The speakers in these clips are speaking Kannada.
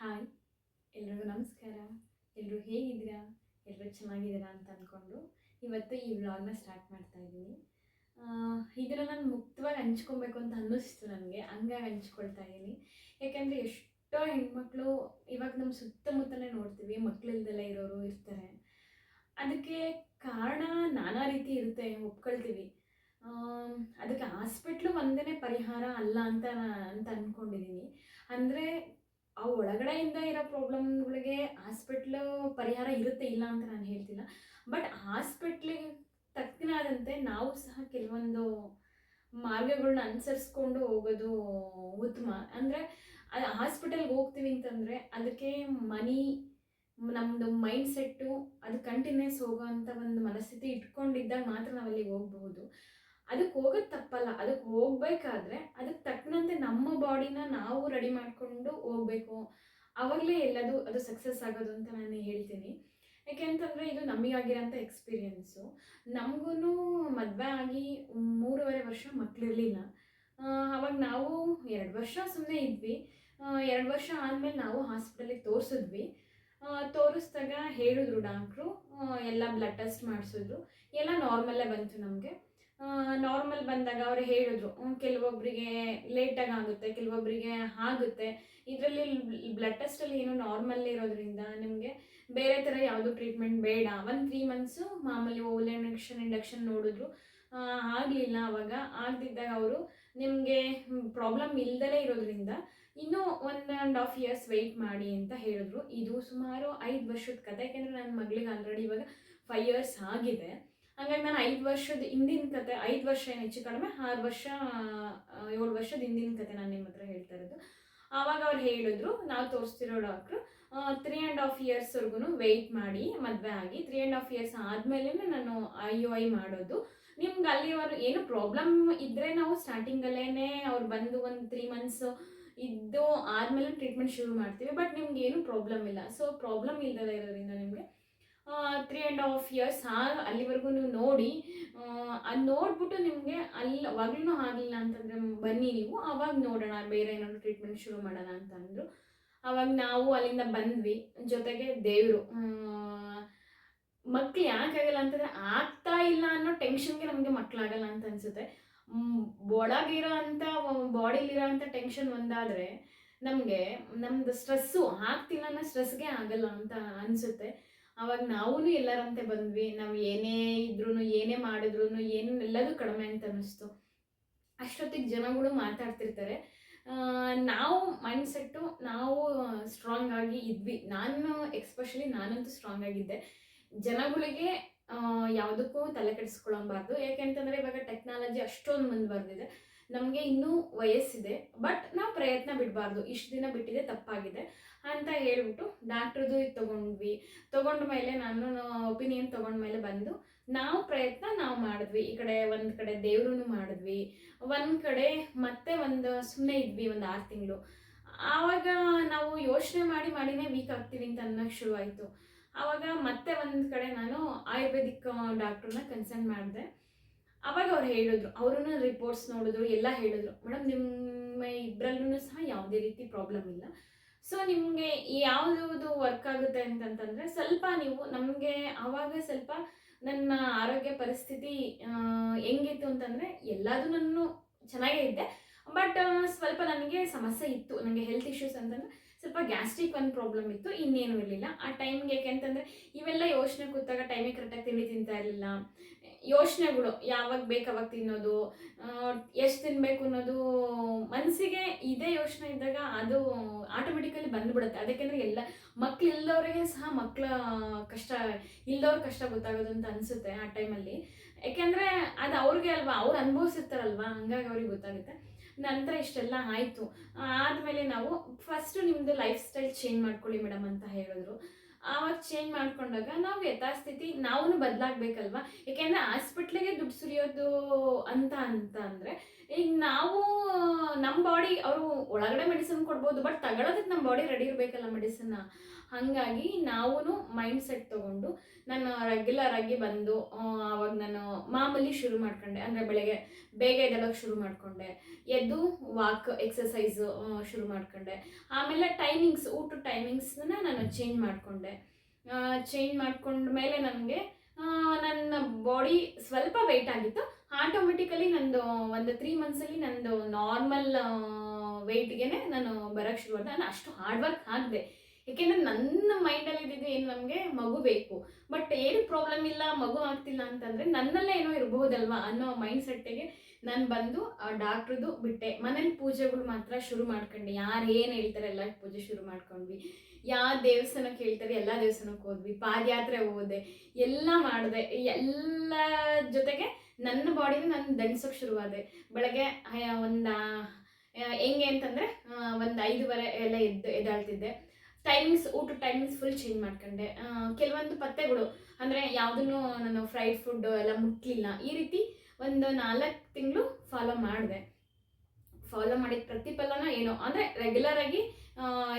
ಹಾಯ್, ಎಲ್ರಿಗೂ ನಮಸ್ಕಾರ. ಎಲ್ಲರೂ ಹೇಗಿದ್ದೀರಾ? ಎಲ್ಲರೂ ಚೆನ್ನಾಗಿದ್ದೀರಾ ಅಂತ ಅಂದ್ಕೊಂಡು ಇವತ್ತು ಈ ವ್ಲಾಗ್ನ ಸ್ಟಾರ್ಟ್ ಮಾಡ್ತಾ ಇದ್ದೀನಿ. ಇದನ್ನು ನಾನು ಮುಕ್ತವಾಗಿ ಹಂಚ್ಕೊಬೇಕು ಅಂತ ಅನ್ನಿಸ್ತು ನನಗೆ, ಹಂಗಾಗಿ ಹಂಚ್ಕೊಳ್ತಾ ಇದ್ದೀನಿ. ಯಾಕೆಂದರೆ ಎಷ್ಟೋ ಹೆಣ್ಮಕ್ಳು ಇವಾಗ ನಮ್ಮ ಸುತ್ತಮುತ್ತಲೇ ನೋಡ್ತೀವಿ, ಮಕ್ಕಳಿಲ್ದೆಲ್ಲ ಇರೋರು ಇರ್ತಾರೆ. ಅದಕ್ಕೆ ಕಾರಣ ನಾನಾ ರೀತಿ ಇರುತ್ತೆ, ಒಪ್ಕೊಳ್ತೀವಿ. ಅದಕ್ಕೆ ಹಾಸ್ಪಿಟ್ಲು ಒಂದೇ ಪರಿಹಾರ ಅಲ್ಲ ಅಂತ ಅಂದ್ಕೊಂಡಿದ್ದೀನಿ. ಅಂದರೆ ಆ ಒಳಗಡೆಯಿಂದ ಇರೋ ಪ್ರಾಬ್ಲಮ್ಗಳಿಗೆ ಹಾಸ್ಪಿಟ್ಲು ಪರಿಹಾರ ಇರುತ್ತೆ, ಇಲ್ಲ ಅಂತ ನಾನು ಹೇಳ್ತಿಲ್ಲ. ಬಟ್ ಹಾಸ್ಪಿಟ್ಲಿಗೆ ತಕ್ಕನಾದಂತೆ ನಾವು ಸಹ ಕೆಲವೊಂದು ಮಾರ್ಗಗಳನ್ನ ಅನುಸರಿಸ್ಕೊಂಡು ಹೋಗೋದು ಉತ್ತಮ. ಅಂದರೆ ಹಾಸ್ಪಿಟಲ್ಗೆ ಹೋಗ್ತೀವಿ ಅಂತಂದರೆ ಅದಕ್ಕೆ ಮನಿ, ನಮ್ಮದು ಮೈಂಡ್ ಸೆಟ್ಟು ಅದು ಕಂಟಿನ್ಯೂಸ್ ಹೋಗೋವಂಥ ಒಂದು ಮನಸ್ಥಿತಿ ಇಟ್ಕೊಂಡಿದ್ದಾಗ ಮಾತ್ರ ನಾವು ಅಲ್ಲಿಗೆ ಹೋಗಬಹುದು. ಅದಕ್ಕೆ ಹೋಗೋದು ತಪ್ಪಲ್ಲ. ಅದಕ್ಕೆ ಹೋಗ್ಬೇಕಾದ್ರೆ ಅದಕ್ಕೆ ತಕ್ಕನಂತೆ ನಮ್ಮ ಬಾಡಿನ ನಾವು ರೆಡಿ ಮಾಡಿಕೊಂಡು ಹೋಗಬೇಕು. ಆವಾಗಲೇ ಎಲ್ಲದು ಅದು ಸಕ್ಸಸ್ ಆಗೋದು ಅಂತ ನಾನು ಹೇಳ್ತೀನಿ. ಯಾಕೆಂತಂದರೆ ಇದು ನಮಗಾಗಿರೋಂಥ ಎಕ್ಸ್ಪೀರಿಯೆನ್ಸು. ನಮಗೂ ಮದುವೆ ಆಗಿ 3.5 ವರ್ಷ ಮಕ್ಕಳಿರಲಿಲ್ಲ. ಆವಾಗ ನಾವು 2 ವರ್ಷ ಸುಮ್ಮನೆ ಇದ್ವಿ. 2 ವರ್ಷ ಆದಮೇಲೆ ನಾವು ಹಾಸ್ಪಿಟಲಿಗೆ ತೋರಿಸಿದ್ವಿ. ತೋರಿಸ್ದಾಗ ಹೇಳಿದ್ರು ಡಾಕ್ಟ್ರು, ಎಲ್ಲ ಬ್ಲಡ್ ಟೆಸ್ಟ್ ಮಾಡಿಸಿದ್ರು, ಎಲ್ಲ ನಾರ್ಮಲ್ಲೇ ಬಂತು ನಮಗೆ. ನಾರ್ಮಲ್ ಬಂದಾಗ ಅವರು ಹೇಳಿದ್ರು, ಕೆಲವೊಬ್ಬರಿಗೆ ಲೇಟಾಗಿ ಆಗುತ್ತೆ, ಕೆಲವೊಬ್ಬರಿಗೆ ಆಗುತ್ತೆ. ಇದರಲ್ಲಿ ಬ್ಲಡ್ ಟೆಸ್ಟಲ್ಲಿ ಏನು ನಾರ್ಮಲ್ ಇರೋದ್ರಿಂದ ನಿಮಗೆ ಬೇರೆ ಥರ ಯಾವುದು ಟ್ರೀಟ್ಮೆಂಟ್ ಬೇಡ. 3 ಮಂತ್ಸು ಮಾಮೂಲಿ ಓವಲ್ ಇಂಡಕ್ಷನ್ ನೋಡಿದ್ರು, ಆಗಲಿಲ್ಲ. ಆವಾಗ ಆಗದಿದ್ದಾಗ ಅವರು ನಿಮಗೆ ಪ್ರಾಬ್ಲಮ್ ಇಲ್ದಲೇ ಇರೋದ್ರಿಂದ ಇನ್ನೂ 1.5 years ವೆಯ್ಟ್ ಮಾಡಿ ಅಂತ ಹೇಳಿದ್ರು. ಇದು ಸುಮಾರು 5 ವರ್ಷದ ಕತೆ. ಯಾಕೆಂದರೆ ನನ್ನ ಮಗಳಿಗೆ ಆಲ್ರೆಡಿ ಇವಾಗ 5 years ಆಗಿದೆ. ಹಾಗಾಗಿ ನಾನು 5 ವರ್ಷದ ಹಿಂದಿನ ಕತೆ, 5 ವರ್ಷ ಏನು ಹೆಚ್ಚು ಕಡಿಮೆ 6 ವರ್ಷ 7 ವರ್ಷದ ಹಿಂದಿನ ಕತೆ ನಾನು ನಿಮ್ಮ ಹತ್ರ ಹೇಳ್ತಾ ಇರೋದು. ಆವಾಗ ಅವ್ರು ಹೇಳಿದ್ರು, ನಾವು ತೋರಿಸ್ತಿರೋ ಡಾಕ್ಟ್ರು 3.5 yearsವರೆಗೂ ವೆಯ್ಟ್ ಮಾಡಿ ಮದುವೆ ಆಗಿ 3.5 years ಆದಮೇಲೆ ನಾನು IUI ಮಾಡೋದು. ನಿಮ್ಗೆ ಅಲ್ಲಿವರೆಗೂ ಏನು ಪ್ರಾಬ್ಲಮ್ ಇದ್ದರೆ ನಾವು ಸ್ಟಾರ್ಟಿಂಗಲ್ಲೇ ಅವ್ರು ಬಂದು ಒಂದು 3 ಮಂತ್ಸು ಇದ್ದು ಆದಮೇಲೆ ಟ್ರೀಟ್ಮೆಂಟ್ ಶುರು ಮಾಡ್ತೀವಿ. ಬಟ್ ನಿಮ್ಗೆ ಏನು ಪ್ರಾಬ್ಲಮ್ ಇಲ್ಲ. ಸೊ ಪ್ರಾಬ್ಲಮ್ ಇಲ್ಲದೇ ಇರೋದ್ರಿಂದ ನಿಮಗೆ 3.5 years ಅಲ್ಲಿವರೆಗೂ ನೀವು ನೋಡಿ, ಅದು ನೋಡ್ಬಿಟ್ಟು ನಿಮಗೆ ಅವಾಗ್ಲೂ ಆಗಲಿಲ್ಲ ಅಂತಂದರೆ ಬನ್ನಿ ನೀವು, ಆವಾಗ ನೋಡೋಣ ಬೇರೆ ಏನಾದರೂ ಟ್ರೀಟ್ಮೆಂಟ್ ಶುರು ಮಾಡೋಣ ಅಂತ ಅಂದರು. ಆವಾಗ ನಾವು ಅಲ್ಲಿಂದ ಬಂದ್ವಿ. ಜೊತೆಗೆ ದೇವರು, ಮಕ್ಳು ಯಾಕಾಗಲ್ಲ ಅಂತಂದರೆ ಆಗ್ತಾ ಇಲ್ಲ ಅನ್ನೋ ಟೆನ್ಷನ್ಗೆ ನಮಗೆ ಮಕ್ಕಳಾಗಲ್ಲ ಅಂತ ಅನಿಸುತ್ತೆ. ಒಳಗಿರೋ ಅಂಥ ಬಾಡಿಲಿರೋ ಅಂಥ ಟೆನ್ಷನ್ ಒಂದಾದರೆ ನಮಗೆ ನಮ್ಮದು ಸ್ಟ್ರೆಸ್ಸು ಆಗ್ತಿಲ್ಲ ಅನ್ನೋ ಸ್ಟ್ರೆಸ್ಗೆ ಆಗಲ್ಲ ಅಂತ ಅನಿಸುತ್ತೆ. ಆವಾಗ ನಾವೂ ಎಲ್ಲರಂತೆ ಬಂದ್ವಿ. ನಾವು ಏನೇ ಇದ್ರೂ, ಏನೇ ಮಾಡಿದ್ರು ಎಲ್ಲದೂ ಕಡಿಮೆ ಅಂತ ಅನ್ನಿಸ್ತು. ಅಷ್ಟೊತ್ತಿಗೆ ಜನಗಳು ಮಾತಾಡ್ತಿರ್ತಾರೆ. ನಾವು ಮೈಂಡ್ಸೆಟ್ಟು ನಾವು ಸ್ಟ್ರಾಂಗ್ ಆಗಿ ಇದ್ವಿ. ಎಕ್ಸ್ಪೆಷಲಿ ನಾನಂತೂ ಸ್ಟ್ರಾಂಗ್ ಆಗಿದ್ದೆ. ಜನಗಳಿಗೆ ಯಾವುದಕ್ಕೂ ತಲೆ ಕೆಡಿಸ್ಕೊಳ್ಳಬಾರ್ದು. ಯಾಕೆಂತಂದರೆ ಇವಾಗ ಟೆಕ್ನಾಲಜಿ ಅಷ್ಟೊಂದು ಮುಂದುವರೆದಿದೆ. ನಮಗೆ ಇನ್ನೂ ವಯಸ್ಸಿದೆ, ಬಟ್ ನಾವು ಪ್ರಯತ್ನ ಬಿಡಬಾರ್ದು. ಇಷ್ಟು ದಿನ ಬಿಟ್ಟಿದೆ ತಪ್ಪಾಗಿದೆ ಅಂತ ಹೇಳ್ಬಿಟ್ಟು ಡಾಕ್ಟ್ರದ್ದು ಇದು ತೊಗೊಂಡ ಮೇಲೆ ನಾನು ಒಪಿನಿಯನ್ ತೊಗೊಂಡ್ಮೇಲೆ ಬಂದು ನಾವು ಪ್ರಯತ್ನ ನಾವು ಮಾಡಿದ್ವಿ. ಈ ಕಡೆ ಒಂದು ಕಡೆ ದೇವ್ರೂ ಮಾಡಿದ್ವಿ, ಒಂದು ಕಡೆ ಮತ್ತೆ ಸುಮ್ಮನೆ ಇದ್ವಿ 6 ತಿಂಗಳು. ಆವಾಗ ನಾವು ಯೋಚನೆ ಮಾಡಿನೇ ವೀಕ್ ಆಗ್ತೀವಿ ಅಂತ ಅನ್ನೋಕ್ಕೆ ಶುರುವಾಯಿತು. ಆವಾಗ ಮತ್ತೆ ಒಂದು ಕಡೆ ನಾನು ಆಯುರ್ವೇದಿಕ್ ಡಾಕ್ಟ್ರನ್ನ ಕನ್ಸಲ್ಟ್ ಮಾಡಿದೆ. ಆವಾಗ ಅವ್ರು ಹೇಳಿದ್ರು, ಅವ್ರೂ ರಿಪೋರ್ಟ್ಸ್ ನೋಡಿದ್ರು, ಎಲ್ಲ ಹೇಳಿದ್ರು, ಮೇಡಮ್ ನಿಮ್ಮ ಇಬ್ಬರಲ್ಲೂ ಸಹ ಯಾವುದೇ ರೀತಿ ಪ್ರಾಬ್ಲಮ್ ಇಲ್ಲ. ಸೊ ನಿಮಗೆ ಯಾವುದು ವರ್ಕ್ ಆಗುತ್ತೆ ಅಂತಂತಂದರೆ ಸ್ವಲ್ಪ ನೀವು ನಮಗೆ ಆವಾಗ ಸ್ವಲ್ಪ ನನ್ನ ಆರೋಗ್ಯ ಪರಿಸ್ಥಿತಿ ಹೆಂಗಿತ್ತು ಅಂತಂದರೆ ಎಲ್ಲದೂ ನಾನು ಚೆನ್ನಾಗೇ ಇದ್ದೆ. ಬಟ್ ಸ್ವಲ್ಪ ನನಗೆ ಸಮಸ್ಯೆ ಇತ್ತು. ನನಗೆ ಹೆಲ್ತ್ ಇಶ್ಯೂಸ್ ಅಂತಂದರೆ ಸ್ವಲ್ಪ ಗ್ಯಾಸ್ಟ್ರಿಕ್ ಒಂದು ಪ್ರಾಬ್ಲಮ್ ಇತ್ತು, ಇನ್ನೇನು ಇರಲಿಲ್ಲ ಆ ಟೈಮ್ಗೆ. ಯಾಕೆಂತಂದರೆ ಇವೆಲ್ಲ ಯೋಚನೆ ಕೂತಾಗ ಟೈಮಿಗೆ ಕರೆಕ್ಟಾಗಿ ತಿಂಡಿ ತಿಂತಾ ಇರಲಿಲ್ಲ. ಯೋಚನೆಗಳು ಯಾವಾಗ ಬೇಕು ಅವಾಗ ತಿನ್ನೋದು, ಎಷ್ಟು ತಿನ್ನಬೇಕು ಅನ್ನೋದು ಮನಸ್ಸಿಗೆ ಇದೇ ಯೋಚನೆ ಇದ್ದಾಗ ಅದು ಆಟೋಮೆಟಿಕಲಿ ಬಂದುಬಿಡುತ್ತೆ. ಅದಕ್ಕೆಂದರೆ ಎಲ್ಲ ಮಕ್ಳು ಇಲ್ದವ್ರಿಗೆ ಸಹ ಕಷ್ಟ ಇಲ್ದವ್ರ ಕಷ್ಟ ಗೊತ್ತಾಗೋದು ಅಂತ ಅನಿಸುತ್ತೆ ಆ ಟೈಮಲ್ಲಿ. ಯಾಕೆಂದರೆ ಅದು ಅವ್ರಿಗೆ ಅಲ್ವಾ, ಅವ್ರು ಅನುಭವಿಸಿರ್ತಾರಲ್ವ, ಹಂಗಾಗಿ ಅವ್ರಿಗೆ ಗೊತ್ತಾಗುತ್ತೆ. ನಂತರ ಇಷ್ಟೆಲ್ಲ ಆಯಿತು. ಆದಮೇಲೆ ನಾವು ಫಸ್ಟು ನಿಮ್ಮದು ಲೈಫ್ ಸ್ಟೈಲ್ ಚೇಂಜ್ ಮಾಡ್ಕೊಳ್ಳಿ ಮೇಡಮ್ ಅಂತ ಹೇಳಿದ್ರು. ಆವಾಗ ಚೇಂಜ್ ಮಾಡ್ಕೊಂಡಾಗ ನಾವು ಯಥಾಸ್ಥಿತಿ ನಾವು ಬದಲಾಗಬೇಕಲ್ವ. ಯಾಕೆಂದರೆ ಹಾಸ್ಪಿಟ್ಲಿಗೆ ದುಡ್ಡು ಸುರಿಯೋದು ಅಂತ ಅಂದರೆ ಈಗ ನಾವು ನಮ್ಮ ಬಾಡಿ ಅವರು ಒಳಗಡೆ ಮೆಡಿಸಿನ್ ಕೊಡ್ಬೋದು, ಬಟ್ ತಗೊಳೋದಕ್ಕೆ ನಮ್ಮ ಬಾಡಿ ರೆಡಿ ಇರಬೇಕಲ್ಲ ಮೆಡಿಸಿನ್ನ. ಹಾಗಾಗಿ ನಾವು ಮೈಂಡ್ ಸೆಟ್ ತೊಗೊಂಡು ನಾನು ರೆಗ್ಯುಲರ್ ಆಗಿ ಬಂದು ಆವಾಗ ನಾನು ಮಾಮೂಲಿ ಶುರು ಮಾಡ್ಕೊಂಡೆ. ಅಂದರೆ ಬೆಳಗ್ಗೆ ಬೇಗ ಎದ್ದೇಳೋಕೆ ಶುರು ಮಾಡಿಕೊಂಡೆ, ಎದ್ದು ವಾಕ್ ಎಕ್ಸಸೈಸು ಶುರು ಮಾಡ್ಕೊಂಡೆ. ಆಮೇಲೆ ಟೈಮಿಂಗ್ಸ್, ಊಟದ ಟೈಮಿಂಗ್ಸ್ನ ನಾನು ಚೇಂಜ್ ಮಾಡಿಕೊಂಡೆ. ಚೇಂಜ್ ಮಾಡ್ಕೊಂಡ್ಮೇಲೆ ನನಗೆ ನನ್ನ ಬಾಡಿ ಸ್ವಲ್ಪ ವೆಯ್ಟ್ ಆಗಿತ್ತು. ಆಟೋಮೆಟಿಕಲಿ ನಂದು ಒಂದು 3 ಮಂತ್ಸಲ್ಲಿ ನಂದು ನಾರ್ಮಲ್ ವೆಯ್ಟ್ಗೆ ನಾನು ಬರೋಕ್ಕೆ ಶುರು ಮಾಡಿದೆ. ನಾನು ಅಷ್ಟು ಹಾರ್ಡ್ ವರ್ಕ್ ಹಾಕಿದೆ, ಏಕೆಂದರೆ ನನ್ನ ಮೈಂಡಲ್ಲಿ ಇದ್ದಿದ್ದು ಏನು, ನಮಗೆ ಮಗು ಬೇಕು, ಬಟ್ ಏನು ಪ್ರಾಬ್ಲಮ್ ಇಲ್ಲ, ಮಗು ಆಗ್ತಿಲ್ಲ ಅಂತಂದರೆ ನನ್ನಲ್ಲೇ ಏನೋ ಇರಬಹುದಲ್ವಾ ಅನ್ನೋ ಮೈಂಡ್ ಸೆಟ್ಟಿಗೆ ನಾನು ಬಂದು ಡಾಕ್ಟ್ರದ್ದು ಬಿಟ್ಟೆ. ಮನೇಲಿ ಪೂಜೆಗಳು ಮಾತ್ರ ಶುರು ಮಾಡ್ಕೊಂಡೆ. ಯಾರು ಏನು ಹೇಳ್ತಾರೆ ಎಲ್ಲ ಪೂಜೆ ಶುರು ಮಾಡ್ಕೊಂಡ್ವಿ. ಯಾವ ದೇವಸ್ಥಾನಕ್ಕೆ ಹೇಳ್ತಾರೆ ಎಲ್ಲ ದೇವಸ್ಥಾನಕ್ಕೆ ಹೋದ್ವಿ, ಪಾದಯಾತ್ರೆ ಹೋದೆ, ಎಲ್ಲ ಮಾಡಿದೆ. ಎಲ್ಲ ಜೊತೆಗೆ ನನ್ನ ಬಾಡಿನ ನಾನು ದಂಡಿಸೋಕೆ ಶುರುವಾದೆ. ಬೆಳಗ್ಗೆ ಒಂದು ಹೆಂಗೆ ಅಂತಂದರೆ ಒಂದು 5:30 ಎಲ್ಲ ಎದ್ದಾಳ್ತಿದ್ದೆ. ಟೈಮಿಂಗ್ಸ್, ಊಟದ ಟೈಮಿಂಗ್ಸ್ ಫುಲ್ ಚೇಂಜ್ ಮಾಡ್ಕೊಂಡೆ. ಕೆಲವೊಂದು ಪಥ್ಯಗಳು ಅಂದರೆ ಯಾವುದನ್ನು ನಾನು ಫ್ರೈಡ್ ಫುಡ್ ಎಲ್ಲ ಮುಟ್ಲಿಲ್ಲ. ಈ ರೀತಿ ಒಂದು 4 ತಿಂಗಳು ಫಾಲೋ ಮಾಡಿದೆ. ಫಾಲೋ ಮಾಡಿದ ಪ್ರತಿಫಲನ ಏನೋ ಅಂದರೆ ರೆಗ್ಯುಲರ್ ಆಗಿ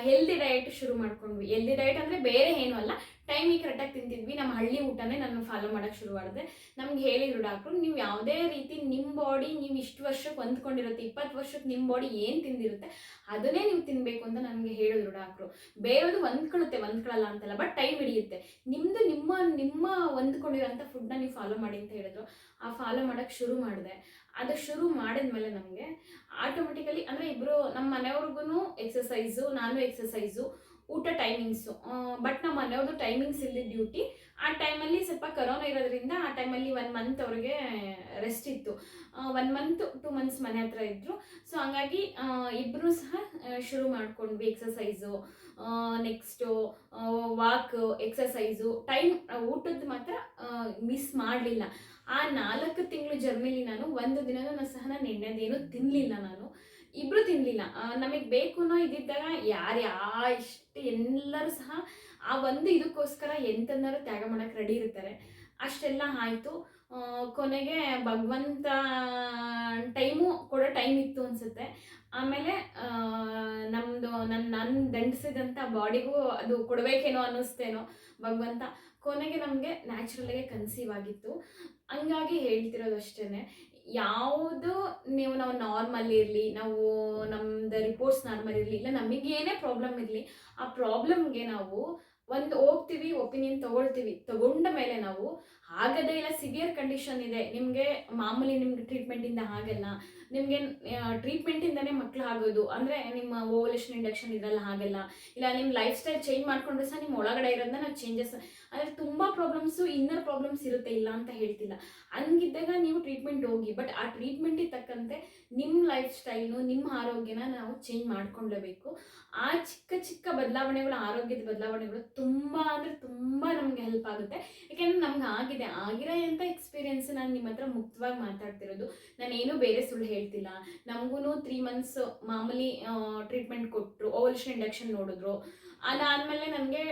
ಹೆಲ್ದಿ ಡಯಟ್ ಶುರು ಮಾಡ್ಕೊಂಡ್ವಿ. ಹೆಲ್ದಿ ಡಯಟ್ ಅಂದರೆ ಬೇರೆ ಏನೂ ಅಲ್ಲ, ಟೈಮಿಗೆ ಕರೆಕ್ಟಾಗಿ ತಿಂತಿದ್ವಿ. ನಮ್ಮ ಹಳ್ಳಿ ಊಟನೇ ನಾನು ಫಾಲೋ ಮಾಡೋಕ್ಕೆ ಶುರು ಮಾಡಿದೆ. ನಮ್ಗೆ ಹೇಳಿದ್ರು ಡಾಕ್ಟ್ರು, ನೀವು ಯಾವುದೇ ರೀತಿ ನಿಮ್ಮ ಬಾಡಿ ನೀವು ಇಷ್ಟು ವರ್ಷಕ್ಕೆ ಹೊಂದ್ಕೊಂಡಿರುತ್ತೆ, 20 ವರ್ಷಕ್ಕೆ ನಿಮ್ಮ ಬಾಡಿ ಏನು ತಿಂದಿರುತ್ತೆ ಅದನ್ನೇ ನೀವು ತಿನ್ನಬೇಕು ಅಂತ ನನಗೆ ಹೇಳಿದ್ರು ಡಾಕ್ಟ್ರು. ಬೇರೆಯದು ಹೊಂದ್ಕೊಳ್ಳಲ್ಲ ಅಂತಲ್ಲ, ಬಟ್ ಟೈಮ್ ಹಿಡಿಯುತ್ತೆ. ನಿಮ್ಮದು ನಿಮ್ಮ ಹೊಂದ್ಕೊಂಡಿರೋಂಥ ಫುಡ್ನ ನೀವು ಫಾಲೋ ಮಾಡಿ ಅಂತ ಹೇಳಿದ್ರು. ಆ ಫಾಲೋ ಮಾಡೋಕ್ಕೆ ಶುರು ಮಾಡಿದೆ. ಅದು ಶುರು ಮಾಡಿದ್ಮೇಲೆ ನಮಗೆ ಆಟೋಮೆಟಿಕಲಿ ಅಂದರೆ ಇಬ್ಬರು ನಮ್ಮ ಮನೆಯವ್ರಿಗೂ ಎಕ್ಸಸೈಸು, ನಾನು ಎಕ್ಸಸೈಸು, ಊಟ ಟೈಮಿಂಗ್ಸು. ಬಟ್ ನಮ್ಮ ಮನೆಯವ್ರದ್ದು ಟೈಮಿಂಗ್ಸ್ ಇಲ್ಲದ ಡ್ಯೂಟಿ. ಆ ಟೈಮಲ್ಲಿ ಸ್ವಲ್ಪ ಕರೋನಾ ಇರೋದ್ರಿಂದ ಆ ಟೈಮಲ್ಲಿ 1 ಮಂತ್ ಅವ್ರಿಗೆ ರೆಸ್ಟ್ ಇತ್ತು. 1 ಮಂತ್ 2 ಮಂತ್ಸ್ ಮನೆ ಹತ್ರ ಇದ್ದರು. ಸೊ ಹಂಗಾಗಿ ಇಬ್ಬರೂ ಸಹ ಶುರು ಮಾಡ್ಕೊಂಡ್ವಿ ಎಕ್ಸಸೈಸು, ನೆಕ್ಸ್ಟು ವಾಕ್, ಎಕ್ಸಸೈಸು. ಊಟದ್ದು ಮಾತ್ರ ಮಿಸ್ ಮಾಡಲಿಲ್ಲ. ಆ 4 ತಿಂಗಳು ಜರ್ನಿಲಿ ನಾನು ಒಂದು ದಿನನೂ ಸಹ ನಾನು ಎಣ್ಣೆದೇನು ತಿನ್ನಲಿಲ್ಲ. ನಾನು ಇಬ್ಬರು ತಿನ್ನಲಿಲ್ಲ. ನಮಗೆ ಬೇಕು ಅನ್ನೋ ಇದ್ದಿದ್ದಾಗ ಇಷ್ಟು ಎಲ್ಲರೂ ಸಹ ಆ ಒಂದು ಇದಕ್ಕೋಸ್ಕರ ಎಂತಂದರೂ ತ್ಯಾಗ ಮಾಡೋಕ್ಕೆ ರೆಡಿ ಇರ್ತಾರೆ. ಅಷ್ಟೆಲ್ಲ ಆಯಿತು. ಕೊನೆಗೆ ಭಗವಂತ ಟೈಮು ಕೊಡೋ ಟೈಮ್ ಇತ್ತು ಅನಿಸುತ್ತೆ. ಆಮೇಲೆ ನಾನು ದಂಡಿಸಿದಂಥ ಬಾಡಿಗೂ ಅದು ಕೊಡಬೇಕೇನೋ ಅನ್ನಿಸ್ತೇನೋ ಭಗವಂತ. ಕೊನೆಗೆ ನಮಗೆ ನ್ಯಾಚುರಲಾಗೆ ಕನ್ಸೀವ್ ಆಗಿತ್ತು. ಹಂಗಾಗಿ ಹೇಳ್ತಿರೋದು ಅಷ್ಟೇ, ಯಾವುದು ನಾವು ನಾರ್ಮಲ್ ಇರಲಿ, ನಾವು ನಮ್ಮದು ರಿಪೋರ್ಟ್ಸ್ ನಾರ್ಮಲ್ ಇರಲಿ, ಇಲ್ಲ ನಮಗೇನೇ ಪ್ರಾಬ್ಲಮ್ ಇರಲಿ, ಆ ಪ್ರಾಬ್ಲಮ್ಗೆ ನಾವು ಹೋಗ್ತೀವಿ, ಒಪಿನಿಯನ್ ತಗೊಂಡ ಮೇಲೆ ನಾವು ಆಗದೇ ಇಲ್ಲ, ಸಿವಿಯರ್ ಕಂಡೀಷನ್ ಇದೆ ನಿಮಗೆ, ಮಾಮೂಲಿ ನಿಮ್ಗೆ ಟ್ರೀಟ್ಮೆಂಟಿಂದ ಆಗಲ್ಲ, ನಿಮಗೆ ಟ್ರೀಟ್ಮೆಂಟಿಂದನೇ ಮಕ್ಕಳು ಆಗೋದು ಅಂದರೆ ನಿಮ್ಮ ಓವಲೇಷನ್ ಇಂಡಕ್ಷನ್ ಇದೆಲ್ಲ ಆಗಲ್ಲ, ಇಲ್ಲ ನಿಮ್ಮ ಲೈಫ್ ಸ್ಟೈಲ್ ಚೇಂಜ್ ಮಾಡ್ಕೊಂಡ್ರೆ ಸಹ ನಿಮ್ಮ ಒಳಗಡೆ ಇರೋದನ್ನ ನಾವು ಚೇಂಜಸ್ ಅಂದರೆ ತುಂಬ ಪ್ರಾಬ್ಲಮ್ಸು, ಇನ್ನರ್ ಪ್ರಾಬ್ಲಮ್ಸ್ ಇರುತ್ತೆ, ಇಲ್ಲ ಅಂತ ಹೇಳ್ತಿಲ್ಲ. ಹಂಗಿದ್ದಾಗ ನೀವು ಟ್ರೀಟ್ಮೆಂಟ್ ಹೋಗಿ, ಬಟ್ ಆ ಟ್ರೀಟ್ಮೆಂಟಿಗೆ ತಕ್ಕಂತೆ ನಿಮ್ಮ ಲೈಫ್ ಸ್ಟೈಲ್ನು, ನಿಮ್ಮ ಆರೋಗ್ಯನ ನಾವು ಚೇಂಜ್ ಮಾಡ್ಕೊಳ್ಳೇಬೇಕು. ಆ ಚಿಕ್ಕ ಬದಲಾವಣೆಗಳು, ಆರೋಗ್ಯದ ಬದಲಾವಣೆಗಳು ತುಂಬ ಅಂದರೆ ತುಂಬ ನಮಗೆ ಹೆಲ್ಪ್ ಆಗುತ್ತೆ. ಯಾಕೆಂದರೆ ನಮ್ಗೆ ಆಗಿರೋ ಅಂತ ಎಕ್ಸ್ಪೀರಿಯೆನ್ಸ್ ನಾನು ನಿಮ್ಮ ಹತ್ರ ಮುಕ್ತವಾಗಿ ಮಾತಾಡ್ತಿರೋದು. ನಾನೇನು ಬೇರೆ ಸುಳ್ಳು ಹೇಳ್ತಿಲ್ಲ. ನಮಗೂ 3 ಮಂತ್ಸ್ ಮಾಮೂಲಿ ಟ್ರೀಟ್ಮೆಂಟ್ ಕೊಟ್ಟರು, ಓವಲೇಷನ್ ಇಂಡಕ್ಷನ್ ನೋಡಿದ್ರು. ಅದಾದಮೇಲೆ ನನಗೆ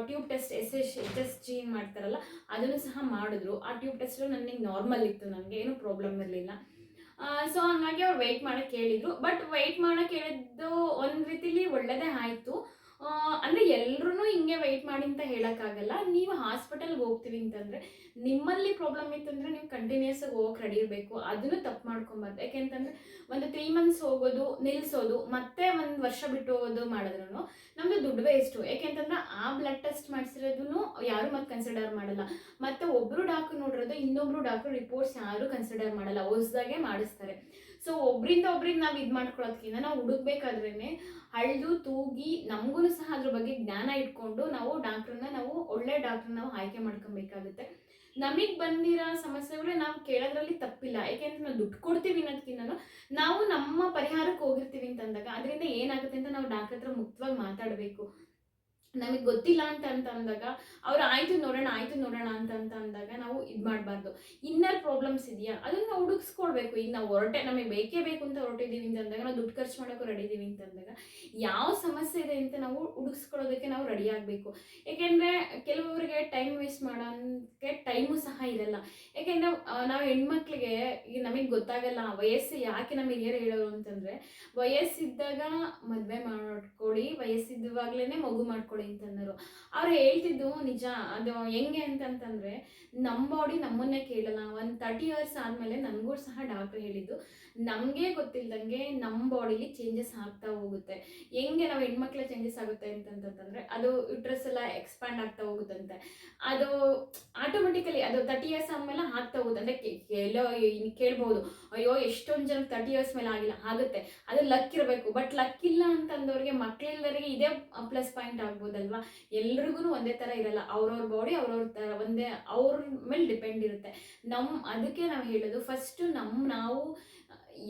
ಟ್ಯೂಬ್ ಟೆಸ್ಟ್, SHG ಮಾಡ್ತಾರಲ್ಲ ಅದನ್ನು ಸಹ ಮಾಡಿದ್ರು. ಆ ಟ್ಯೂಬ್ ಟೆಸ್ಟ್ ನನಗೆ ನಾರ್ಮಲ್ ಇತ್ತು, ನನಗೆ ಏನು ಪ್ರಾಬ್ಲಮ್ ಇರಲಿಲ್ಲ. ಸೊ ಹಂಗಾಗಿ ಅವ್ರು ವೆಯ್ಟ್ ಮಾಡೋಕ್ಕೆ ಹೇಳಿದರು. ಬಟ್ ವೆಯ್ಟ್ ಮಾಡೋಕ್ಕೆ ಹೇಳಿದ್ದು ಒಂದು ರೀತಿಲಿ ಒಳ್ಳೆಯದೇ ಆಯಿತು. ಅಂದರೆ ಎಲ್ಲರೂ ಹಿಂಗೆ ವೆಯ್ಟ್ ಮಾಡಿ ಅಂತ ಹೇಳೋಕ್ಕಾಗಲ್ಲ. ನೀವು ಹಾಸ್ಪಿಟಲ್ಗೆ ಹೋಗ್ತೀವಿ ಅಂತಂದರೆ ನಿಮ್ಮಲ್ಲಿ ಪ್ರಾಬ್ಲಮ್ ಇತ್ತಂದರೆ ನೀವು ಕಂಟಿನ್ಯೂಸ್ ಆಗಿ ಹೋಗಕ್ಕೆ ರೆಡಿ ಇರಬೇಕು. ಅದನ್ನು ತಪ್ಪು ಮಾಡ್ಕೊಬಾರ್ದು. ಯಾಕೆಂತಂದರೆ ಒಂದು 3 ಮಂತ್ಸ್ ಹೋಗೋದು, ನಿಲ್ಲಿಸೋದು, ಮತ್ತೆ 1 ವರ್ಷ ಬಿಟ್ಟು ಹೋಗೋದು ಮಾಡಿದ್ರು ನಮ್ಮದು ದುಡ್ಡು ವೇಸ್ಟು. ಯಾಕೆಂತಂದ್ರೆ ಆ ಬ್ಲಡ್ ಟೆಸ್ಟ್ ಮಾಡಿಸಿರೋದನ್ನು ಯಾರು ಮತ್ತೆ ಕನ್ಸಿಡರ್ ಮಾಡಲ್ಲ. ಮತ್ತು ಒಬ್ಬರು ಡಾಕ್ಟ್ರು ನೋಡಿರೋದು ಇನ್ನೊಬ್ರು ಡಾಕ್ಟ್ರು ರಿಪೋರ್ಟ್ಸ್ ಯಾರು ಕನ್ಸಿಡರ್ ಮಾಡಲ್ಲ, ಹೊಸ್ದಾಗೆ ಮಾಡಿಸ್ತಾರೆ. ಸೊ ಒಬ್ಬರಿಂದ ಒಬ್ರಿಗೆ ನಾವು ಇದು ಮಾಡ್ಕೊಳ್ಳೋದಕ್ಕಿಂತ ನಾವು ಹುಡುಕ್ಬೇಕಾದ್ರೇ ಅಳ್ದು ತೂಗಿ ನಮಗೂ ಸಹ ಅದ್ರ ಬಗ್ಗೆ ಜ್ಞಾನ ಇಟ್ಕೊಂಡು ನಾವು ಒಳ್ಳೆ ಡಾಕ್ಟ್ರನ್ನ ನಾವು ಆಯ್ಕೆ ಮಾಡ್ಕೊಬೇಕಾಗುತ್ತೆ. ನಮಗೆ ಬಂದಿರೋ ಸಮಸ್ಯೆಗಳು ನಾವು ಕೇಳೋದ್ರಲ್ಲಿ ತಪ್ಪಿಲ್ಲ. ಯಾಕೆಂದ್ರೆ ನಾವು ದುಡ್ಡು ಕೊಡ್ತೀವಿ ಅನ್ನೋದಕ್ಕಿಂತ ನಾವು ನಮ್ಮ ಪರಿಹಾರಕ್ಕೆ ಹೋಗಿರ್ತೀವಿ ಅಂತಂದಾಗ ಅದರಿಂದ ಏನಾಗುತ್ತೆ ಅಂತ ನಾವು ಡಾಕ್ಟರ್ ಹತ್ರ ಮುಕ್ತವಾಗಿ ಮಾತಾಡಬೇಕು. ನಮಗೆ ಗೊತ್ತಿಲ್ಲ ಅಂತ ಅಂದಾಗ ಅವ್ರು ಆಯ್ತು ನೋಡೋಣ ಅಂತ ಅಂದಾಗ ನಾವು ಇದು ಮಾಡಬಾರ್ದು. ಇನ್ನರ್ ಪ್ರಾಬ್ಲಮ್ಸ್ ಇದೆಯಾ ಅದನ್ನು ಹುಡುಕ್ಸ್ಕೊಳ್ಬೇಕು. ಈಗ ನಾವು ನಮಗೆ ಬೇಕೇ ಬೇಕು ಅಂತ ಹೊರಟಿದ್ದೀವಿ ಅಂತ ಅಂದಾಗ, ನಾವು ದುಡ್ಡು ಖರ್ಚು ಮಾಡೋಕ್ಕೂ ರೆಡಿ ಇದ್ದೀವಿ ಅಂತ ಅಂದಾಗ ಯಾವ ಸಮಸ್ಯೆ ಇದೆ ಅಂತ ನಾವು ಹುಡುಕ್ಸ್ಕೊಳ್ಳೋದಕ್ಕೆ ನಾವು ರೆಡಿ ಆಗಬೇಕು. ಏಕೆಂದರೆ ಕೆಲವೊಬ್ಬರಿಗೆ ಟೈಮ್ ವೇಸ್ಟ್ ಮಾಡೋಕ್ಕೆ ಟೈಮು ಸಹ ಇರಲ್ಲ. ಯಾಕೆಂದರೆ ನಾವು ಹೆಣ್ಮಕ್ಳಿಗೆ ಈಗ ನಮಗೆ ಗೊತ್ತಾಗಲ್ಲ ವಯಸ್ಸು ಯಾಕೆ ನಮ್ಮ ಹಿರಿಯರು ಹೇಳೋರು ಅಂತಂದರೆ, ವಯಸ್ಸಿದ್ದಾಗ ಮದುವೆ ಮಾಡ್ಕೊಳ್ಳಿ, ವಯಸ್ಸಿದ್ದವಾಗ್ಲೇ ಮಗು ಮಾಡ್ಕೊಳ್ಳಿ ಅಂತಂದರು. ಅವ್ರು ಹೇಳ್ತಿದ್ದು ನಿಜ. ಅದು ಹೆಂಗೆ ಅಂತಂತಂದರೆ, ನಮ್ಮ ಬಾಡಿ ನಮ್ಮನ್ನೇ ಕೇಳಲ್ಲ. ಒಂದು 30 ಇಯರ್ಸ್ ಆದಮೇಲೆ ನನಗೂ ಸಹ ಡಾಕ್ಟ್ರ್ ಹೇಳಿದ್ದು, ನಮಗೆ ಗೊತ್ತಿಲ್ದಂಗೆ ನಮ್ಮ ಬಾಡಿಲಿ ಚೇಂಜಸ್ ಆಗ್ತಾ ಹೋಗುತ್ತೆ. ಹೆಂಗೆ ನಾವು ಹೆಣ್ಮಕ್ಳ ಚೇಂಜಸ್ ಆಗುತ್ತೆ ಅಂತಂತಂದರೆ, ಅದು ಯುಟ್ರಸ್ ಎಲ್ಲ ಎಕ್ಸ್ಪ್ಯಾಂಡ್ ಆಗ್ತಾ ಹೋಗುತ್ತಂತೆ. ಅದು ಆಟೋಮೆಟಿಕಲಿ ಅದು 30 ಇಯರ್ಸ್ ಆದಮೇಲೆ ಆಗ್ತಾ ಹೋಗುತ್ತೆ. ಅಂದರೆ ಕೇಳ್ಬೋದು, ಅಯ್ಯೋ ಎಷ್ಟೊಂದು ಜನಕ್ಕೆ 30 ಇಯರ್ಸ್ ಮೇಲೆ ಆಗಿಲ್ಲ. ಆಗುತ್ತೆ, ಅದು ಲಕ್ ಇರಬೇಕು. ಬಟ್ ಲಕ್ ಇಲ್ಲ ಅಂತಂದವ್ರಿಗೆ, ಮಕ್ಕಳಿಲ್ಲದವರಿಗೆ ಇದೇ ಪ್ಲಸ್ ಪಾಯಿಂಟ್ ಆಗ್ಬೋದಲ್ವಾ. ಎಲ್ರಿಗೂ ಒಂದೇ ಥರ ಇರಲ್ಲ. ಅವ್ರವ್ರ ಬಾಡಿ ಅವ್ರವ್ರ ಥರ ಒಂದೇ, ಅವ್ರ ಮೇಲೆ ಡಿಪೆಂಡ್ ಇರುತ್ತೆ. ಅದಕ್ಕೆ ನಾವು ಹೇಳೋದು, ಫಸ್ಟು ನಾವು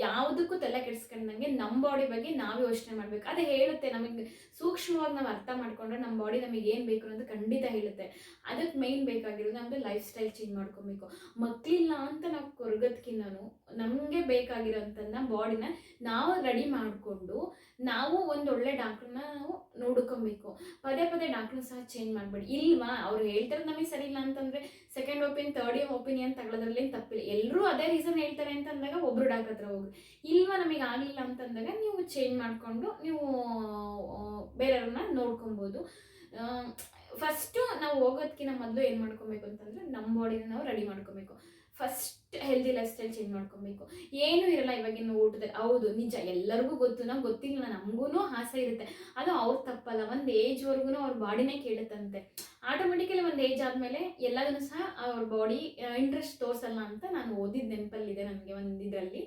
ಯಾವುದಕ್ಕೂ ತಲೆ ಕೆಡಿಸ್ಕೊಂಡಂಗೆ ನಮ್ಮ ಬಾಡಿ ಬಗ್ಗೆ ನಾವು ಯೋಚನೆ ಮಾಡಬೇಕು. ಅದೇ ಹೇಳುತ್ತೆ ನಮಗೆ ಸೂಕ್ಷ್ಮವಾಗಿ ನಾವು ಅರ್ಥ ಮಾಡ್ಕೊಂಡ್ರೆ ನಮ್ಮ ಬಾಡಿ ನಮಗೆ ಏನು ಬೇಕು ಅನ್ನೋದು ಖಂಡಿತ ಹೇಳುತ್ತೆ. ಅದಕ್ಕೆ ಮೇಯ್ನ್ ಬೇಕಾಗಿರೋದು ನಮ್ಮದು ಲೈಫ್ ಸ್ಟೈಲ್ ಚೇಂಜ್ ಮಾಡ್ಕೊಬೇಕು. ಮಕ್ಕಳಿಲ್ಲ ಅಂತ ನಾವು ಕೊರಗೋದ್ಕಿಂತನೂ ನಮಗೆ ಬೇಕಾಗಿರೋಂಥದ್ದನ್ನ ಬಾಡಿನ ನಾವು ರೆಡಿ ಮಾಡಿಕೊಂಡು ನಾವು ಒಂದು ಒಳ್ಳೆ ಡಾಕ್ಟ್ರನ್ನ ನಾವು ನೋಡ್ಕೊಬೇಕು. ಪದೇ ಪದೇ ಡಾಕ್ಟ್ರನ್ನ ಸಹ ಚೇಂಜ್ ಮಾಡಬೇಡಿ. ಇಲ್ವಾ ಅವ್ರು ಹೇಳ್ತಾರೆ ನಮಗೆ ಸರಿ ಇಲ್ಲ ಅಂತಂದರೆ ಸೆಕೆಂಡ್ ಒಪಿನಿಯನ್, ಥರ್ಡ್ ಒಪಿನಿಯನ್ ತಗೊಳ್ಳೋದ್ರಲ್ಲೇನು ತಪ್ಪಿಲ್ಲ. ಎಲ್ಲರೂ ಅದೇ ರೀಸನ್ ಹೇಳ್ತಾರೆ ಅಂತಂದಾಗ ಒಬ್ಬರು ಡಾಕ್ಟರ್ ಹತ್ರ ಹೋಗಿ, ಇಲ್ವಾ ನಮಗೆ ಆಗಲಿಲ್ಲ ಅಂತಂದಾಗ ನೀವು ಚೇಂಜ್ ಮಾಡಿಕೊಂಡು ನೀವು ಬೇರೆಯವ್ರನ್ನ ನೋಡ್ಕೊಬೋದು. ಫಸ್ಟು ನಾವು ಹೋಗೋದಕ್ಕಿಂತ ಮೊದಲು ಏನು ಮಾಡ್ಕೊಬೇಕು ಅಂತಂದರೆ, ನಮ್ಮ ಬಾಡಿನ ನಾವು ರೆಡಿ ಮಾಡ್ಕೊಬೇಕು. First healthy life style change ಮಾಡ್ಕೊಬೇಕು. ಏನೂ ಇರಲ್ಲ ಇವಾಗಿನ ಊಟದಲ್ಲಿ. ಹೌದು ನಿಜ, ಎಲ್ಲರಿಗೂ ಗೊತ್ತು, ನಾವು ಗೊತ್ತಿಲ್ಲ, ನಮಗೂ ಆಸೆ ಇರುತ್ತೆ. ಅದು ಅವ್ರ ತಪ್ಪಲ್ಲ. ಒಂದು ಏಜ್ವರೆಗೂ ಅವ್ರ ಬಾಡಿನೇ ಕೇಳುತ್ತಂತೆ. ಆಟೋಮೆಟಿಕಲಿ ಒಂದು ಏಜ್ ಆದಮೇಲೆ ಎಲ್ಲದನ್ನು ಸಹ ಅವ್ರ ಬಾಡಿ ಇಂಟ್ರೆಸ್ಟ್ ತೋರಿಸಲ್ಲ ಅಂತ ನಾನು ಓದಿದ ನೆನಪಲ್ಲಿದೆ ನನಗೆ. ಒಂದು ಇದರಲ್ಲಿ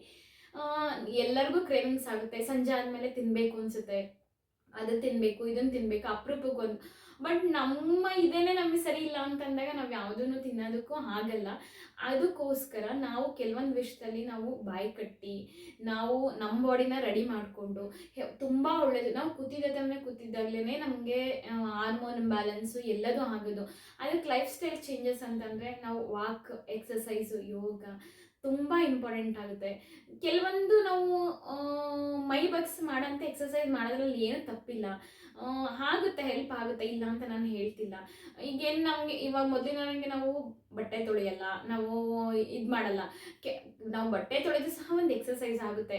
ಎಲ್ಲರಿಗೂ ಕ್ರೇವಿಂಗ್ಸ್ ಆಗುತ್ತೆ. ಸಂಜೆ ಆದಮೇಲೆ ತಿನ್ನಬೇಕು ಅನಿಸುತ್ತೆ, ಅದು ತಿನ್ನಬೇಕು, ಇದನ್ನು ತಿನ್ನಬೇಕು, ಅಪರೂಪಕ್ಕೊಂದು. ಬಟ್ ನಮ್ಮ ಇದೇನೆ ನಮಗೆ ಸರಿ ಇಲ್ಲ ಅಂತಂದಾಗ ನಾವು ಯಾವುದನ್ನು ತಿನ್ನೋದಕ್ಕೂ ಆಗಲ್ಲ. ಅದಕ್ಕೋಸ್ಕರ ನಾವು ಕೆಲವೊಂದು ವಿಷಯದಲ್ಲಿ ನಾವು ಬಾಯಿ ಕಟ್ಟಿ ನಾವು ನಮ್ಮ ಬಾಡಿನ ರೆಡಿ ಮಾಡಿಕೊಂಡು ತುಂಬ ಒಳ್ಳೆಯದು. ನಾವು ಕೂತಿದ್ದಾಗಲೇ ನಮಗೆ ಹಾರ್ಮೋನ್ ಇಂಬ್ಯಾಲೆನ್ಸು ಎಲ್ಲದೂ ಆಗೋದು. ಅದಕ್ಕೆ ಲೈಫ್ ಸ್ಟೈಲ್ ಚೇಂಜಸ್ ಅಂತಂದರೆ ನಾವು ವಾಕ್, ಎಕ್ಸಸೈಸು, ಯೋಗ ತುಂಬ ಇಂಪಾರ್ಟೆಂಟ್ ಆಗುತ್ತೆ. ಕೆಲವೊಂದು ನಾವು ಮೈ ಬಗ್ಸ್ ಮಾಡೋಂಥ ಎಕ್ಸಸೈಸ್ ಮಾಡೋದ್ರಲ್ಲಿ ಏನೂ ತಪ್ಪಿಲ್ಲ, ಆಗುತ್ತೆ, ಹೆಲ್ಪ್ ಆಗುತ್ತೆ, ಇಲ್ಲ ಅಂತ ನಾನು ಹೇಳ್ತಿಲ್ಲ. ಈಗೇನು ನಮಗೆ ಇವಾಗ ಮೊದಲಿನವರಿಗೆ ನಾವು ಬಟ್ಟೆ ತೊಳೆಯಲ್ಲ, ನಾವು ಇದು ಮಾಡಲ್ಲ. ನಾವು ಬಟ್ಟೆ ತೊಳೆದು ಸಹ ಒಂದು ಎಕ್ಸಸೈಸ್ ಆಗುತ್ತೆ.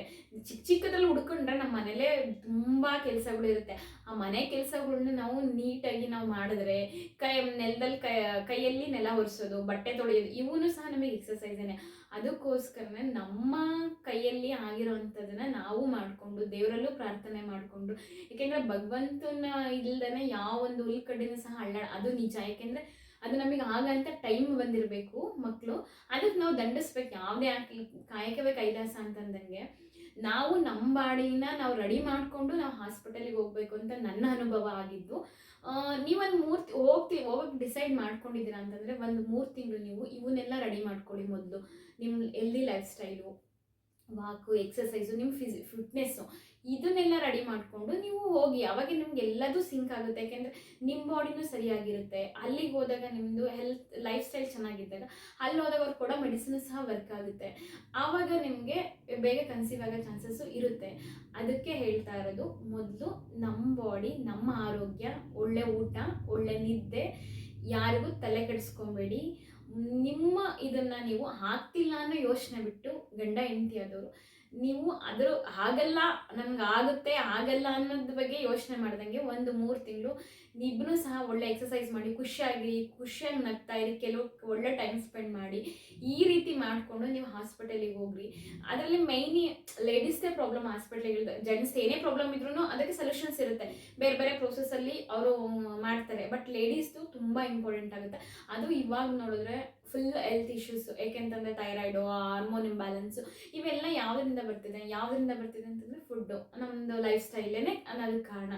ಚಿಕ್ಕದ್ರಲ್ಲಿ ಹುಡ್ಕೊಂಡ್ರೆ ನಮ್ಮ ಮನೇಲೇ ತುಂಬ ಕೆಲಸಗಳಿರುತ್ತೆ. ಆ ಮನೆ ಕೆಲಸಗಳನ್ನ ನಾವು ನೀಟಾಗಿ ನಾವು ಮಾಡಿದ್ರೆ, ನೆಲದಲ್ಲಿ ಕೈಯಲ್ಲಿ ನೆಲ ಒರೆಸೋದು, ಬಟ್ಟೆ ತೊಳೆಯೋದು, ಇವೂ ಸಹ ನಮಗೆ ಎಕ್ಸಸೈಸೇನೆ. ಅದಕ್ಕೋಸ್ಕರನೇ ನಮ್ಮ ಕೈಯಲ್ಲಿ ಆಗಿರೋವಂಥದ್ದನ್ನು ನಾವು ಮಾಡಿಕೊಂಡು ದೇವರಲ್ಲೂ ಪ್ರಾರ್ಥನೆ ಮಾಡಿಕೊಂಡು, ಏಕೆಂದರೆ ಭಗವಂತನ ಇಲ್ದೇ ಯಾವ ಒಂದು ಹುಲ್ಕಡ್ಡಿನೂ ಸಹ ಅದು ನಿಜ. ಯಾಕೆಂದರೆ ಅದು ನಮಗೆ ಆಗಂತ ಟೈಮ್ ಬಂದಿರಬೇಕು. ಮಕ್ಕಳು ಅದಕ್ಕೆ ನಾವು ದಂಡಿಸ್ಬೇಕು. ಯಾವುದೇ ಆಗಲಿ ಕಾಯಕವೇ ಕೈಲಾಸ ಅಂತಂದಂಗೆ ನಾವು ನಮ್ಮ ಬಾಡಿನ ನಾವು ರೆಡಿ ಮಾಡಿಕೊಂಡು ನಾವು ಹಾಸ್ಪಿಟಲಿಗೆ ಹೋಗಬೇಕು ಅಂತ ನನ್ನ ಅನುಭವ ಆಗಿದ್ದು. ನೀವೊಂದು ಹೋಗಕ್ಕೆ ಡಿಸೈಡ್ ಮಾಡ್ಕೊಂಡಿದ್ದೀರಾ ಅಂತಂದರೆ ಒಂದು 3 ತಿಂಗಳು ನೀವು ಇವನ್ನೆಲ್ಲ ರೆಡಿ ಮಾಡ್ಕೊಳ್ಳಿ. ಮೊದಲು ನಿಮ್ಮ ಹೆಲ್ದಿ ಲೈಫ್ ಸ್ಟೈಲು, ವಾಕು, ಎಕ್ಸಸೈಸು, ನಿಮ್ಮ ಫಿಟ್ನೆಸ್ಸು, ಇದನ್ನೆಲ್ಲ ರೆಡಿ ಮಾಡಿಕೊಂಡು ನೀವು ಹೋಗಿ. ಅವಾಗ ನಿಮ್ಗೆ ಎಲ್ಲದೂ ಸಿಂಕ್ ಆಗುತ್ತೆ. ಯಾಕೆಂದರೆ ನಿಮ್ಮ ಬಾಡಿನೂ ಸರಿಯಾಗಿರುತ್ತೆ. ಅಲ್ಲಿಗೆ ಹೋದಾಗ ನಿಮ್ಮದು ಲೈಫ್ ಸ್ಟೈಲ್ ಚೆನ್ನಾಗಿದ್ದಾಗ ಅಲ್ಲಿ ಹೋದಾಗ ಅವ್ರು ಕೊಡೋ ಮೆಡಿಸಿನ್ ಸಹ ವರ್ಕ್ ಆಗುತ್ತೆ. ಆವಾಗ ನಿಮಗೆ ಬೇಗ ಕನ್ಸೀವ್ ಆಗೋ ಚಾನ್ಸಸ್ಸು ಇರುತ್ತೆ. ಅದಕ್ಕೆ ಹೇಳ್ತಾ ಇರೋದು, ಮೊದಲು ನಮ್ಮ ಬಾಡಿ, ನಮ್ಮ ಆರೋಗ್ಯ, ಒಳ್ಳೆ ಊಟ, ಒಳ್ಳೆ ನಿದ್ದೆ, ಯಾರಿಗೂ ತಲೆ ಕೆಡಿಸ್ಕೊಬೇಡಿ. ನಿಮ್ಮ ಇದನ್ನು ನೀವು ಆಗ್ತಿಲ್ಲ ಅನ್ನೋ ಯೋಚನೆ ಬಿಟ್ಟು, ಗಂಡ ಹೆಂಡತಿ ಆದವರು ನೀವು ಆಗಲ್ಲ, ನಮ್ಗೆ ಆಗುತ್ತೆ ಆಗಲ್ಲ ಅನ್ನೋದ್ರ ಬಗ್ಗೆ ಯೋಚನೆ ಮಾಡ್ದಂಗೆ ಒಂದು 3 ತಿಂಗಳು ಇಬ್ಬರೂ ಸಹ ಒಳ್ಳೆ ಎಕ್ಸಸೈಸ್ ಮಾಡಿ, ಖುಷಿಯಾಗಿ ನಗ್ತಾ ಇರಿ, ಕೆಲವು ಒಳ್ಳೆ ಟೈಮ್ ಸ್ಪೆಂಡ್ ಮಾಡಿ. ಈ ರೀತಿ ಮಾಡಿಕೊಂಡು ನೀವು ಹಾಸ್ಪಿಟಲಿಗೆ ಹೋಗ್ರಿ. ಅದರಲ್ಲಿ ಮೈನಿ ಲೇಡೀಸ್ದೇ ಪ್ರಾಬ್ಲಮ್ ಹಾಸ್ಪಿಟ್ಲಿಗೆ, ಜೆಂಟ್ಸ್ ಏನೇ ಪ್ರಾಬ್ಲಮ್ ಇದ್ರೂ ಅದಕ್ಕೆ ಸೊಲ್ಯೂಷನ್ಸ್ ಇರುತ್ತೆ. ಬೇರೆ ಬೇರೆ ಪ್ರೋಸೆಸ್ಸಲ್ಲಿ ಅವರು ಮಾಡ್ತಾರೆ. ಬಟ್ ಲೇಡೀಸ್ದು ತುಂಬ ಇಂಪಾರ್ಟೆಂಟ್ ಆಗುತ್ತೆ. ಅದು ಇವಾಗ ನೋಡಿದ್ರೆ ಫುಲ್ ಹೆಲ್ತ್ ಇಶ್ಯೂಸ್. ಏಕೆಂತಂದರೆ ಥೈರಾಯ್ಡು, ಹಾರ್ಮೋನ್ ಇಂಬ್ಯಾಲೆನ್ಸು, ಇವೆಲ್ಲ ಯಾವುದರಿಂದ ಬರ್ತಿದೆ ಅಂತಂದರೆ ಫುಡ್ಡು, ನಮ್ಮದು ಲೈಫ್ ಸ್ಟೈಲೇ ಅನ್ನೋದಕ್ಕೆ ಕಾರಣ.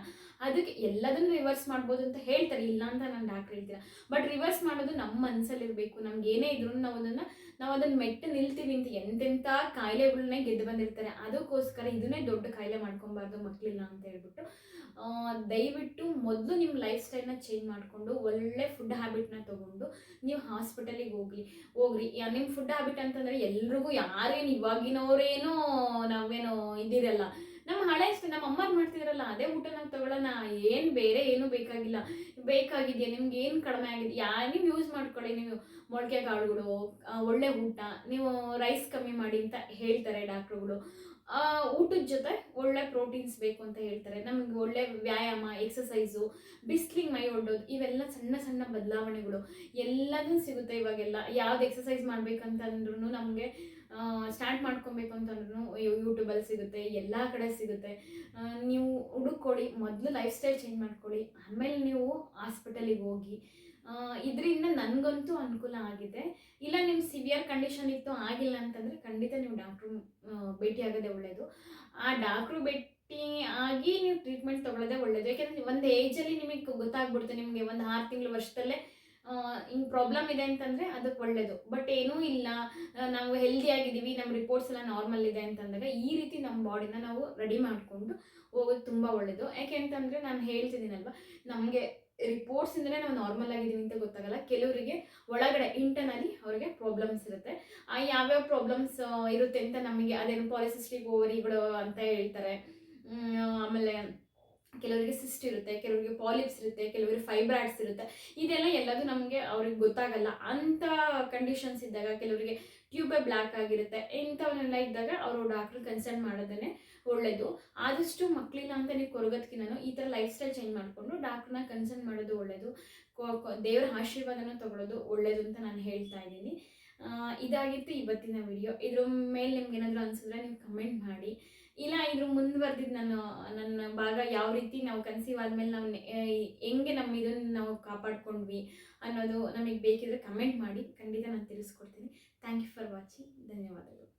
ಅದಕ್ಕೆ ಎಲ್ಲದನ್ನು ರಿವರ್ಸ್ ಮಾಡ್ಬೋದು ಅಂತ ಹೇಳ್ತಾರೆ, ಇಲ್ಲ ಅಂತ ನಾನು ಡಾಕ್ಟ್ರ್ ಹೇಳ್ತೀರ. ಬಟ್ ರಿವರ್ಸ್ ಮಾಡೋದು ನಮ್ಮ ಮನಸ್ಸಲ್ಲಿರಬೇಕು. ನಮ್ಗೆ ಏನೇ ಇದ್ರೂ ನಾವು ಅದನ್ನು ಮೆಟ್ಟು ನಿಲ್ತೀವಿ ಅಂತ ಎಂತೆಂಥ ಕಾಯಿಲೆಗಳನ್ನೇ ಗೆದ್ದು ಬಂದಿರ್ತಾರೆ. ಅದಕ್ಕೋಸ್ಕರ ಇದನ್ನೇ ದೊಡ್ಡ ಕಾಯಿಲೆ ಮಾಡ್ಕೊಬಾರ್ದು ಮಕ್ಕಳಿಲ್ಲ ಅಂತ ಹೇಳ್ಬಿಟ್ಟು ದಯವಿಟ್ಟು ಮೊದಲು ನಿಮ್ಮ ಲೈಫ್ ಸ್ಟೈಲ್ನ ಚೇಂಜ್ ಮಾಡಿಕೊಂಡು ಒಳ್ಳೆ ಫುಡ್ ಹ್ಯಾಬಿಟ್ನ ತೊಗೊಂಡು ನೀವು ಹಾಸ್ಪಿಟಲಿಗೆ ಹೋಗ್ರಿ. ನಿಮ್ಮ ಫುಡ್ ಹ್ಯಾಬಿಟ್ ಅಂತಂದರೆ ಎಲ್ರಿಗೂ ಯಾರೇನು ಇವಾಗಿನವರೇನೋ ನಾವೇನೋ ಇದಿರಲ್ಲ, ನಮ್ಮ ಹಳೆ ನಮ್ಮ ಅಮ್ಮರು ಮಾಡ್ತಿದ್ರಲ್ಲ ಅದೇ ಊಟ ನಾವು ತಗೊಳ್ಳೋಣ, ಏನು ಬೇರೆ ಏನೂ ಬೇಕಾಗಿದೆಯಾ ನಿಮ್ಗೆ, ಏನು ಕಡಿಮೆ ಆಗಿದೆ ನೀವು ಯೂಸ್ ಮಾಡ್ಕೊಳ್ಳಿ. ನೀವು ಮೊಳಕೆ ಕಾಳುಗಳು, ಒಳ್ಳೆ ಊಟ, ನೀವು ರೈಸ್ ಕಮ್ಮಿ ಮಾಡಿ ಅಂತ ಹೇಳ್ತಾರೆ ಡಾಕ್ಟ್ರುಗಳು. ಊಟದ ಜೊತೆ ಒಳ್ಳೆ ಪ್ರೋಟೀನ್ಸ್ ಬೇಕು ಅಂತ ಹೇಳ್ತಾರೆ. ನಮಗೆ ಒಳ್ಳೆ ವ್ಯಾಯಾಮ, ಎಕ್ಸಸೈಸು, ಬಿಸ್ಲಿಗೆ ಮೈ ಒಡ್ಡೋದು, ಇವೆಲ್ಲ ಸಣ್ಣ ಸಣ್ಣ ಬದಲಾವಣೆಗಳು ಎಲ್ಲದೂ ಸಿಗುತ್ತೆ ಇವಾಗೆಲ್ಲ. ಯಾವ್ದು ಎಕ್ಸಸೈಸ್ ಮಾಡ್ಬೇಕಂತಂದ್ರೂ ನಮಗೆ ಸ್ಟಾರ್ಟ್ ಮಾಡ್ಕೊಬೇಕು ಅಂತಂದ್ರೂ ಯೂಟ್ಯೂಬಲ್ಲಿ ಸಿಗುತ್ತೆ, ಎಲ್ಲ ಕಡೆ ಸಿಗುತ್ತೆ. ನೀವು ಹುಡುಕೊಳ್ಳಿ, ಮೊದಲು ಲೈಫ್ ಸ್ಟೈಲ್ ಚೇಂಜ್ ಮಾಡ್ಕೊಳ್ಳಿ, ಆಮೇಲೆ ನೀವು ಹಾಸ್ಪಿಟಲಿಗೆ ಹೋಗಿ. ಇದರಿಂದ ನನಗಂತೂ ಅನುಕೂಲ ಆಗಿದೆ. ಇಲ್ಲ ನಿಮ್ಮ ಸಿವಿಯರ್ ಕಂಡೀಷನ್ ಇತ್ತು ಆಗಿಲ್ಲ ಅಂತಂದರೆ ಖಂಡಿತ ನೀವು ಡಾಕ್ಟ್ರು ಭೇಟಿ ಆಗೋದೇ ಒಳ್ಳೆಯದು. ಆ ಡಾಕ್ಟ್ರು ಭೇಟಿ ಆಗಿ ನೀವು ಟ್ರೀಟ್ಮೆಂಟ್ ತೊಗೊಳ್ಳೋದೇ ಒಳ್ಳೆಯದು. ಯಾಕೆಂದರೆ ಒಂದು ಏಜಲ್ಲಿ ನಿಮಗೆ ಗೊತ್ತಾಗ್ಬಿಡುತ್ತೆ, ನಿಮಗೆ ಒಂದು 6 ತಿಂಗಳು ವರ್ಷದಲ್ಲೇ ಹಿಂಗೆ ಪ್ರಾಬ್ಲಮ್ ಇದೆ ಅಂತಂದರೆ ಅದಕ್ಕೆ ಒಳ್ಳೆಯದು. ಬಟ್ ಏನೂ ಇಲ್ಲ, ನಾವು ಹೆಲ್ದಿ ಆಗಿದ್ದೀವಿ, ನಮ್ಮ ರಿಪೋರ್ಟ್ಸ್ ಎಲ್ಲ ನಾರ್ಮಲ್ ಇದೆ ಅಂತಂದಾಗ ಈ ರೀತಿ ನಮ್ಮ ಬಾಡಿನ ನಾವು ರೆಡಿ ಮಾಡಿಕೊಂಡು ಹೋಗೋದು ತುಂಬ ಒಳ್ಳೆಯದು. ಯಾಕೆ ಅಂತಂದರೆ ನಾನು ಹೇಳ್ತಿದ್ದೀನಲ್ವ, ನಮಗೆ ರಿಪೋರ್ಟ್ಸಿಂದಲೇ ನಾವು ನಾರ್ಮಲ್ ಆಗಿದ್ದೀವಿ ಅಂತ ಗೊತ್ತಾಗಲ್ಲ. ಕೆಲವರಿಗೆ ಒಳಗಡೆ ಇಂಟರ್ನಲಿ ಅವರಿಗೆ ಪ್ರಾಬ್ಲಮ್ಸ್ ಇರುತ್ತೆ. ಯಾವ್ಯಾವ ಪ್ರಾಬ್ಲಮ್ಸ್ ಇರುತ್ತೆ ಅಂತ ನಮಗೆ ಅದೇನು ಪಾಲಿಸಿಸ್ಟಿಕ್ ಓವರಿಗಳು ಅಂತ ಹೇಳ್ತಾರೆ. ಆಮೇಲೆ ಕೆಲವರಿಗೆ ಸಿಸ್ಟ್ ಇರುತ್ತೆ, ಕೆಲವರಿಗೆ ಪಾಲಿಪ್ಸ್ ಇರುತ್ತೆ, ಕೆಲವರಿಗೆ ಫೈಬ್ರಾಯ್ಡ್ಸ್ ಇರುತ್ತೆ. ಇದೆಲ್ಲ ಎಲ್ಲದೂ ನಮಗೆ ಅವ್ರಿಗೆ ಗೊತ್ತಾಗಲ್ಲ. ಅಂಥ ಕಂಡೀಷನ್ಸ್ ಇದ್ದಾಗ ಕೆಲವರಿಗೆ ಟ್ಯೂಬೇ ಬ್ಲ್ಯಾಕ್ ಆಗಿರುತ್ತೆ. ಇಂಥವನ್ನೆಲ್ಲ ಇದ್ದಾಗ ಅವರು ಡಾಕ್ಟ್ರ್ ಕನ್ಸಲ್ಟ್ ಮಾಡೋದೇ ಒಳ್ಳೆಯದು. ಆದಷ್ಟು ಮಕ್ಕಳಿಲ್ಲ ಅಂತ ನೀವು ಕೊರಗೋದಕ್ಕಿಂತ ಈ ಥರ ಲೈಫ್ ಸ್ಟೈಲ್ ಚೇಂಜ್ ಮಾಡಿಕೊಂಡು ಡಾಕ್ಟ್ರನ್ನ ಕನ್ಸಲ್ಟ್ ಮಾಡೋದು ಒಳ್ಳೆಯದು. ದೇವರ ಆಶೀರ್ವಾದನ ತೊಗೊಳ್ಳೋದು ಒಳ್ಳೆಯದು ಅಂತ ನಾನು ಹೇಳ್ತಾ ಇದ್ದೀನಿ. ಇದಾಗಿತ್ತು ಇವತ್ತಿನ ವಿಡಿಯೋ. ಇದ್ರ ಮೇಲೆ ನಿಮ್ಗೆ ಏನಾದರೂ ಅನಿಸಿದ್ರೆ ನೀವು ಕಮೆಂಟ್ ಮಾಡಿ. ಇಲ್ಲ ಇದ್ರ ಮುಂದುವರೆದಿದ್ದು ನನ್ನ ಭಾಗ ಯಾವ ರೀತಿ ನಾವು ಕನ್ಸೀವ್ ಆದಮೇಲೆ ನಾವು ಹೆಂಗೆ ನಮ್ಮ ಇದನ್ನು ನಾವು ಕಾಪಾಡ್ಕೊಂಡ್ವಿ ಅನ್ನೋದು ನಮಗೆ ಬೇಕಿದ್ರೆ ಕಮೆಂಟ್ ಮಾಡಿ, ಖಂಡಿತ ನಾನು ತಿಳಿಸ್ಕೊಡ್ತೀನಿ. Thank you for watching. ಧನ್ಯವಾದಗಳು.